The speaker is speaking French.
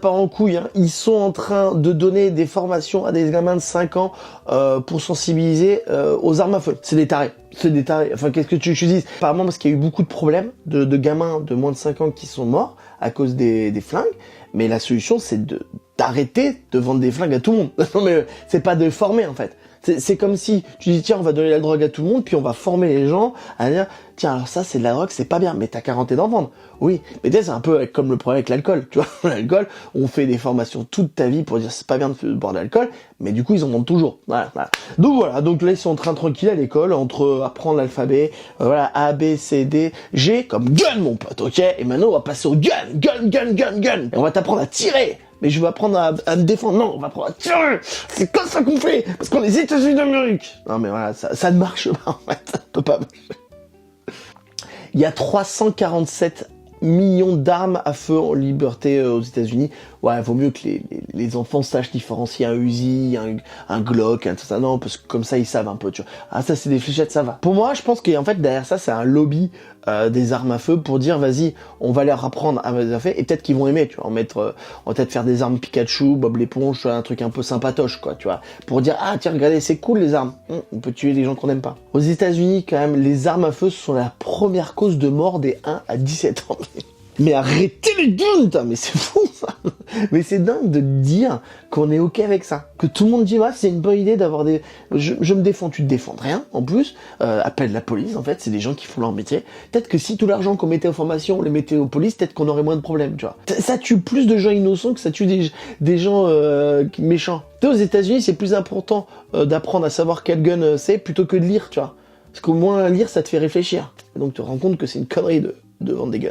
Pas en couille, hein. Ils sont en train de donner des formations à des gamins de 5 ans pour sensibiliser aux armes à feu. C'est des tarés. C'est des tarés. Enfin, qu'est-ce que tu dis? Apparemment, parce qu'il y a eu beaucoup de problèmes de gamins de moins de 5 ans qui sont morts à cause des flingues. Mais la solution, c'est d'arrêter de vendre des flingues à tout le monde. Non, mais c'est pas de former, en fait. C'est comme si tu dis, tiens, on va donner la drogue à tout le monde, puis on va former les gens à dire, tiens, alors ça, c'est de la drogue, c'est pas bien, mais t'as qu'à arrêter d'en vendre. Oui, mais tu sais, c'est un peu comme le problème avec l'alcool, tu vois. L'alcool, on fait des formations toute ta vie pour dire, c'est pas bien de boire de l'alcool, mais du coup, ils en vendent toujours. Voilà. Donc là, ils sont en train tranquille à l'école, entre apprendre l'alphabet, voilà, A, B, C, D, G, comme gun, mon pote, ok? Et maintenant, on va passer au gun. Et on va t'apprendre à tirer. Mais je vais apprendre à me défendre. Non, on va apprendre à tirer. C'est comme ça qu'on fait. Parce qu'on est les États-Unis d'Amérique. Non, mais voilà, ça ne marche pas, en fait. Ça peut pas marcher. Il y a 347 millions d'armes à feu en liberté aux États-Unis. Ouais, vaut mieux que les enfants sachent différencier un Uzi, un Glock, tout ça. Non, parce que comme ça, ils savent un peu, tu vois. Ah, ça, c'est des fléchettes, ça va. Pour moi, je pense qu'en fait, derrière ça, c'est un lobby des armes à feu pour dire, vas-y, on va leur apprendre à mettre à feu, et peut-être qu'ils vont aimer, tu vois. On va peut-être faire des armes Pikachu, Bob l'éponge, un truc un peu sympatoche, quoi, tu vois. Pour dire, ah, tiens, regardez, c'est cool, les armes. On peut tuer les gens qu'on n'aime pas. Aux États-Unis, quand même, les armes à feu sont la première cause de mort des 1 à 17 ans. Mais arrêtez les guns, putain, mais c'est fou ça. Mais c'est dingue de dire qu'on est ok avec ça. Que tout le monde dit, ouais, c'est une bonne idée d'avoir des... Je me défends, tu te défends de rien. En plus, appelle la police, en fait, c'est des gens qui font leur métier. Peut-être que si tout l'argent qu'on mettait aux formations, on les mettait aux polices, peut-être qu'on aurait moins de problèmes, tu vois. Ça tue plus de gens innocents que ça tue des gens méchants. Tu sais, aux États-Unis, c'est plus important d'apprendre à savoir quel gun c'est plutôt que de lire, tu vois. Parce qu'au moins, lire, ça te fait réfléchir. Et donc, tu te rends compte que c'est une connerie de vendre des guns.